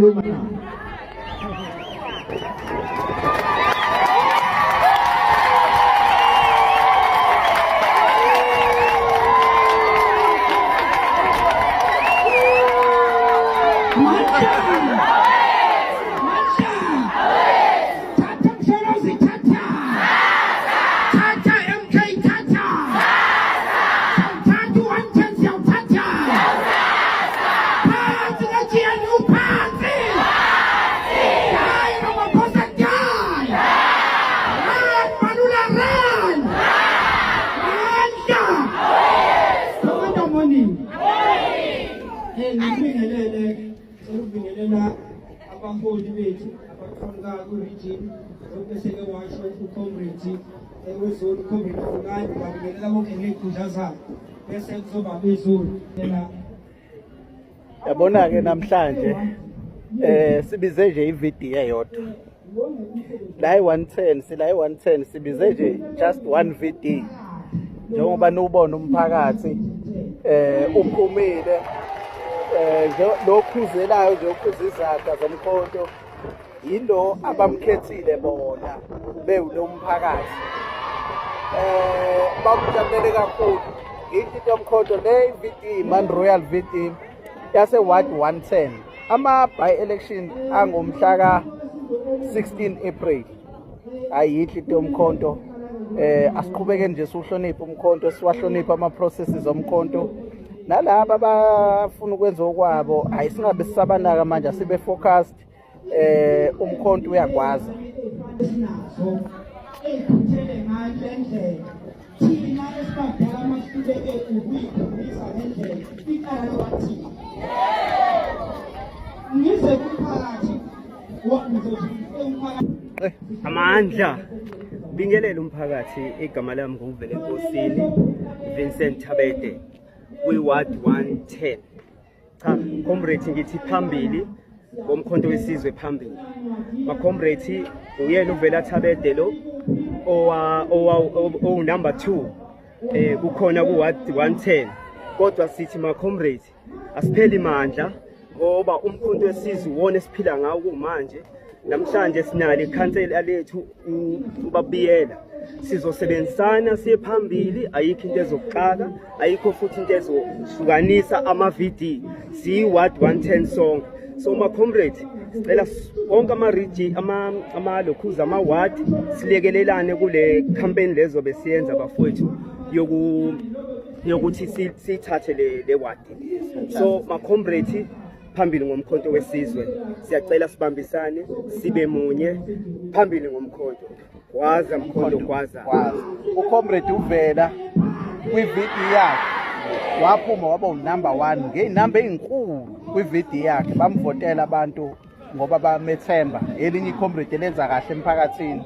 sikhuluma abaholi bethu abaqhamuka ku-region obeseke washo ucomrade wezulu ucomrade okanye babingelela bonke ngey'khundla zabo bese kuzoba bezulu yabona-ke namhlanje sibize nje ividiyo eyodwa la i-110 sila i-110 sibize nje just one video njengoba niwubona umphakathi uphumile lokhuzelayo nje okhuza izaga zomkhonto yilo abamkhethile bona bewulo mphakathi bamjabulele kakhulu into yomkhonto le video Man Royal video yase Ward 110 ama-by-election angomhla ka-16 April ayikho into yomkhonto asiqhubeke nje siwuhloniphe umkhonto siwahloniphe ama-processes omkhonto nalabo abafuna ukwenza okwabo ayisingabe sisabanaka manje asibe focused umkhonto uyakwazi amandla bingelela umphakathi igama lami nguvele enkosini Vincent Thabede kwi-Ward 110 cha comrade ngithi phambili ngomkhonto wesizwe phambili ma-comrade uyena uvela Thabede lo number 2 kukhona ku-Ward 110 kodwa sithi ma-comrade asipheli mandla ngoba umkhonto wesizwe wona esiphila ngawo kumanje namhlanje sinalo ikhansela lethu ubabiyela sizosebenzisana siye phambili ayikho into ezokuqala ayikho futhi into ezohlukanisa ama-VD siyi-Ward 110 song so ma-comrade sicela wonke ama-region amalokhuza ama-ward silekelelane kule campaign lezo besiyenza bafowethu yokuthi siyithathe le ward so ma-comrade phambili ngomkhonto wesizwe siyacela sibambisane sibe munye phambili ngomkhonto kwaza mkhonto kwaza ucomrade uvela kwividiyo yakhe waphuma waba unumber 1 ngey'namba ey'nkulu kwividiyo yakhe bamvotela abantu ngoba bamethemba elinye icomrade elenza kahle emphakathini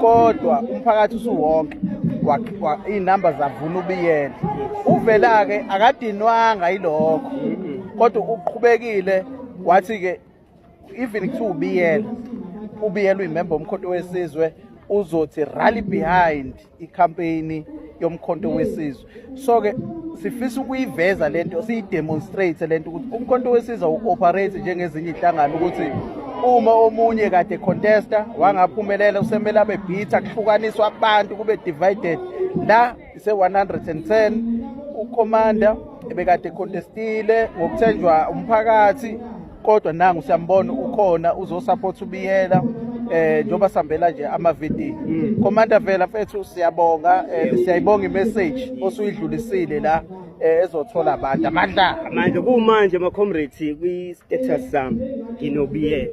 kodwa umphakathi usuwonke iy'namba zavuna ubiyela uvela-ke akadinwanga yilokho kodwa uqhubekile wathi-ke even kuthiwa ubiyela uyimemba womkhonto wesizwe uzothi rally behind ikhampeyini yomkhonto wesizwe so-ke sifisa ukuyiveza lento siyidemonstrate lento ukuthi umkhonto wesizwe u-operate njengezinye iy'hlangano ukuthi uma omunye kade contesta wangaphumelela usemele abe bhitha kuhlukaniswa abantu kube divided la ise-110 ucommander ebekade contestile ngokuthenjwa umphakathi kodwa nangu siyambona ukhona uzosupport ubiyela njengoba sihambela nje ama-VD Commander vela mfethu siyabonga siyayibonga imessage osuyidlulisile la ezothola abantu amandla kumanje ama-comrades kwi-status sami nginobiyela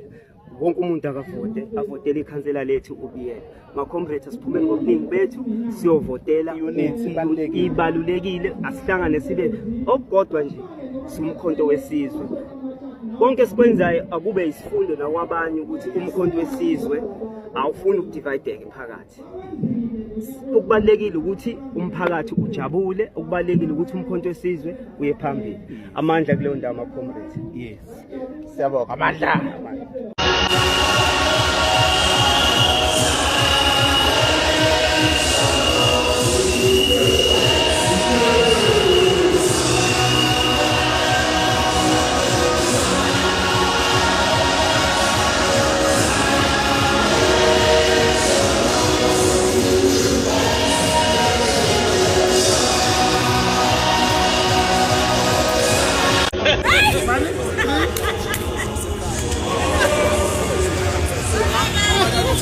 wonke umuntu avotele ikhansela lethu ubiyela ma-comrades asiphumeni ngobuningi bethu siyovotela ibalulekile asihlangane sibe okukodwa nje siwumkhonto wesizwe konke sikwenzayo akube isifundo nakwabanye ukuthi umkhonto wesizwe awufuni ukudivayideka phakathi ukubalekile ukuthi umphakathi ujabule ukubalekile ukuthi umkhonto wesizwe uye phambili amandla kuleyo ndawo ama-comrades yes siyabonga amandla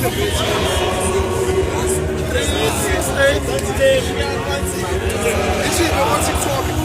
It's even on TikTok and